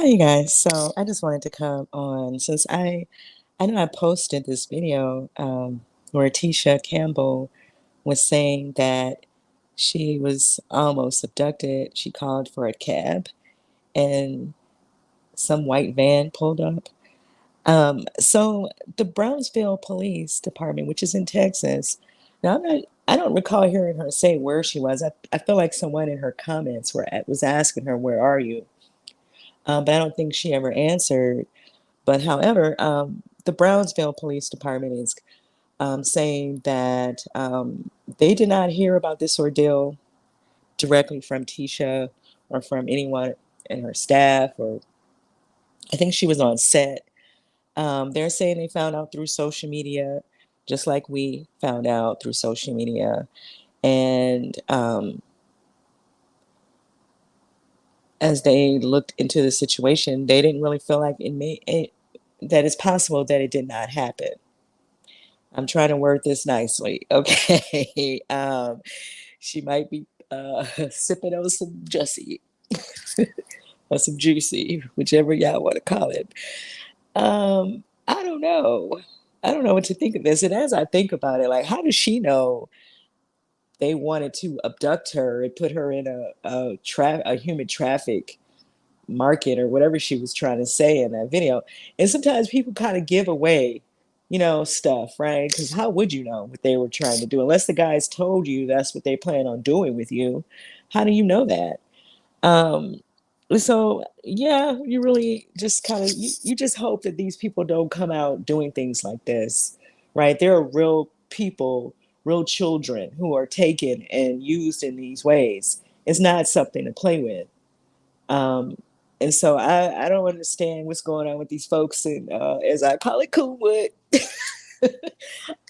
Hi, you guys. So I just wanted to come on since I know I posted this video where Tisha Campbell was saying that she was almost abducted. She called for a cab and some white van pulled up. So the Brownsville Police Department, which is in Texas, now I don't recall hearing her say where she was. I feel like someone in her comments was asking her, "Where are you?" But I don't think she ever answered. But however, the Brownsville Police Department is saying that they did not hear about this ordeal directly from Tisha or from anyone in her staff, or I think she was on set. They're saying they found out through social media, just like we found out through social media. And as they looked into the situation, they didn't really feel like that it's possible that it did not happen. I'm trying to word this nicely. Okay. She might be sipping on some Jussie or some juicy, whichever y'all want to call it. I don't know. I don't know what to think of this. And as I think about it, like, how does she know they wanted to abduct her and put her in a human traffic market or whatever she was trying to say in that video? And sometimes people kind of give away, stuff, right? Because how would you know what they were trying to do unless the guys told you that's what they plan on doing with you? How do you know that? Um, so yeah, you really just kind of you just hope that these people don't come out doing things like this, right? There are real people, real children who are taken and used in these ways. It's not something to play with. Um, and so I don't understand what's going on with these folks, and as I call it, Coolwood.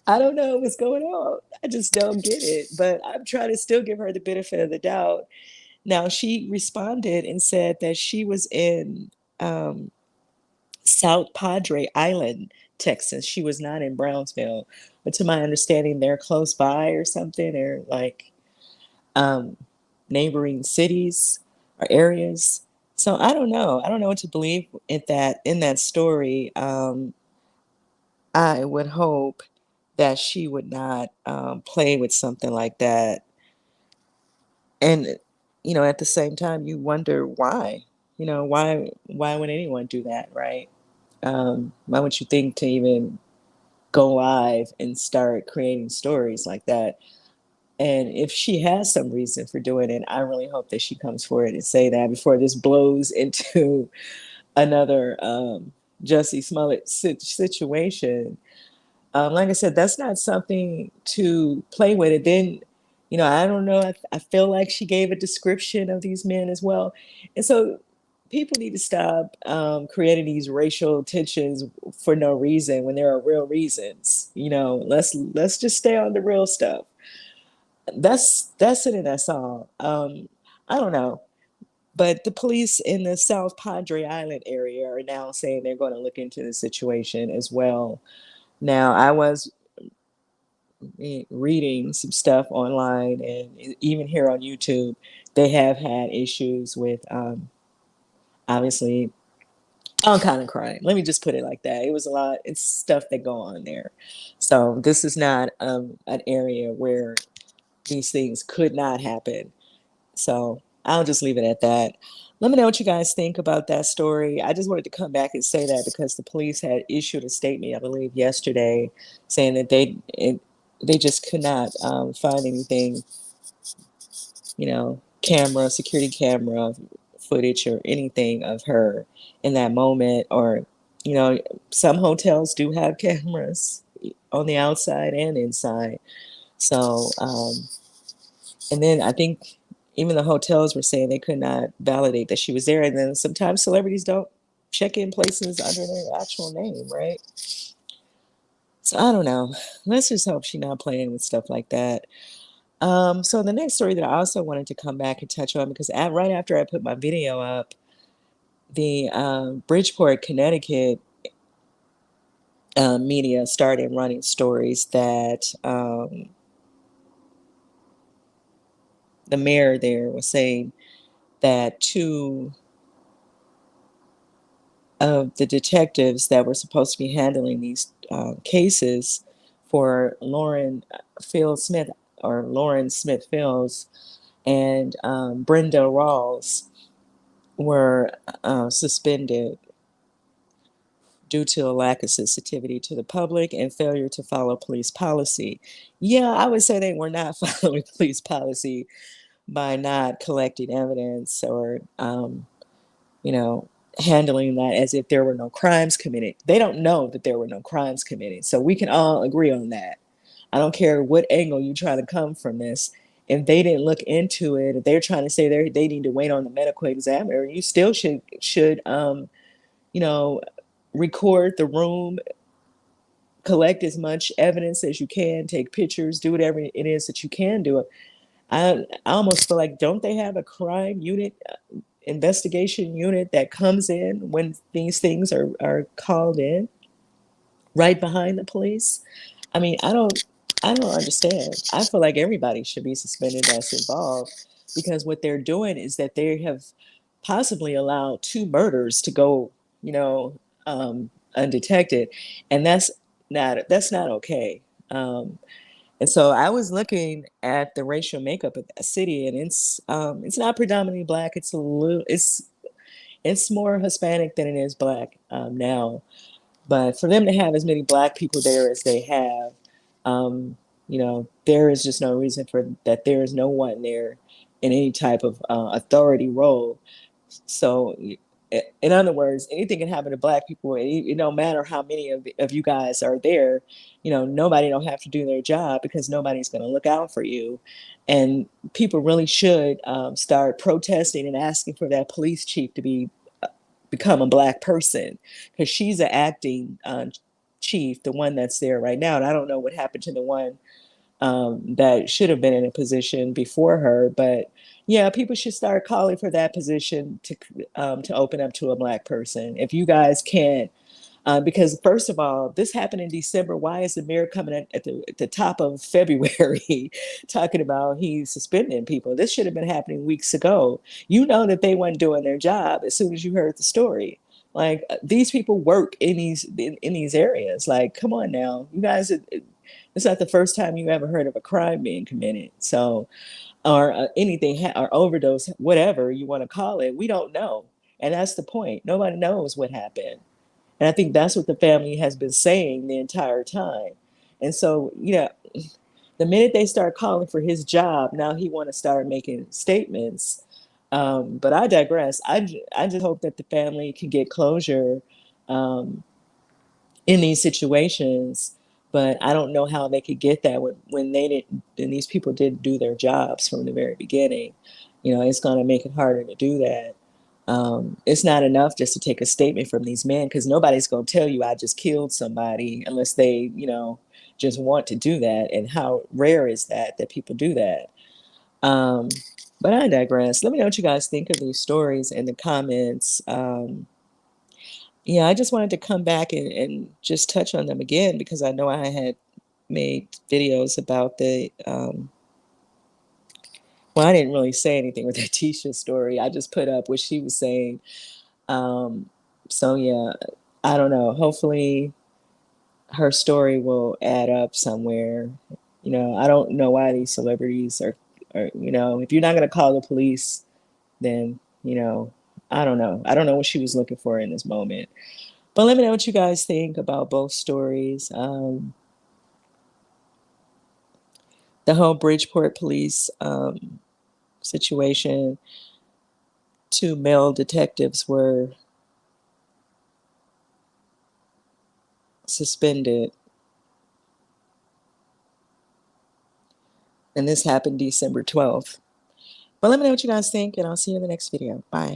I don't know what's going on. I just don't get it. But I'm trying to still give her the benefit of the doubt. Now, she responded and said that she was in um, South Padre Island, Texas. She was not in Brownsville. But to my understanding, they're close by or something. They're like um, neighboring cities or areas. So I don't know. I don't know what to believe in that story. I would hope that she would not play with something like that. And at the same time, you wonder why. Why would anyone do that, right? Why would you think to even go live and start creating stories like that? And if she has some reason for doing it, I really hope that she comes forward and say that before this blows into another Jussie Smollett situation. Like I said, that's not something to play with. And then, I don't know. I feel like she gave a description of these men as well. And so people need to stop creating these racial tensions for no reason when there are real reasons. Let's just stay on the real stuff. That's it, and that's all. I don't know. But the police in the South Padre Island area are now saying they're going to look into the situation as well. Now, I was reading some stuff online and even here on YouTube, they have had issues with obviously all kind of crime. Let me just put it like that. It was a lot. It's stuff that go on there. So this is not an area where these things could not happen. So I'll just leave it at that. Let me know what you guys think about that story. I just wanted to come back and say that because the police had issued a statement, I believe, yesterday, saying that they just could not find anything, security camera footage or anything of her in that moment. Or, you know, some hotels do have cameras on the outside and inside. So, and then I think even the hotels were saying they could not validate that she was there. And then sometimes celebrities don't check in places under their actual name, right? So I don't know. Let's just hope she's not playing with stuff like that. So the next story that I also wanted to come back and touch on, because right after I put my video up, the Bridgeport, Connecticut media started running stories that the mayor there was saying that two of the detectives that were supposed to be handling these cases for Field Smith, or Lauren Smith Fields, and Brenda Rawls, were suspended due to a lack of sensitivity to the public and failure to follow police policy. Yeah, I would say they were not following police policy by not collecting evidence, or, you know, handling that as if there were no crimes committed. They don't know that there were no crimes committed. So we can all agree on that. I don't care what angle you try to come from this. If they didn't look into it, if they're trying to say they need to wait on the medical examiner, you still should you know, record the room, collect as much evidence as you can, take pictures, do whatever it is that you can do. I almost feel like, don't they have a crime unit, investigation unit that comes in when these things are called in, right behind the police? I mean, I don't understand. I feel like everybody should be suspended that's involved, because what they're doing is that they have possibly allowed two murders to go, you know, undetected, and that's not okay. And so I was looking at the racial makeup of that city, and it's not predominantly black. It's more Hispanic than it is black now. But for them to have as many black people there as they have, there is just no reason for that. There is no one there in any type of authority role. So, in other words, anything can happen to black people. It don't matter how many of you guys are there. Nobody don't have to do their job, because nobody's going to look out for you. And people really should start protesting and asking for that police chief to become a black person, because she's an acting chief, the one that's there right now. And I don't know what happened to the one that should have been in a position before her. But yeah, people should start calling for that position to open up to a black person. If you guys can't, because first of all, this happened in December. Why is the mayor coming at the top of February talking about he's suspending people? This should have been happening weeks ago. You know that they weren't doing their job as soon as you heard the story. Like, these people work in these areas. Like, come on now, you guys. It's not the first time you ever heard of a crime being committed. So, or anything, or overdose, whatever you want to call it. We don't know, and that's the point. Nobody knows what happened. And I think that's what the family has been saying the entire time. And so, the minute they start calling for his job, now he want to start making statements. But I digress. I just hope that the family can get closure um, in these situations. But I don't know how they could get that when they didn't, and these people didn't do their jobs from the very beginning. It's going to make it harder to do that. It's not enough just to take a statement from these men, because nobody's going to tell you I just killed somebody unless they, just want to do that. And how rare is that people do that? Um, but I digress. Let me know what you guys think of these stories in the comments. Yeah, I just wanted to come back and just touch on them again, because I know I had made videos about well, I didn't really say anything with the Tisha story. I just put up what she was saying. Um, so yeah, I don't know. Hopefully her story will add up somewhere. I don't know why these celebrities are, if you're not going to call the police, then, I don't know. I don't know what she was looking for in this moment. But let me know what you guys think about both stories. The whole Bridgeport police situation, two male detectives were suspended. And this happened December 12th. But let me know what you guys think, and I'll see you in the next video. Bye.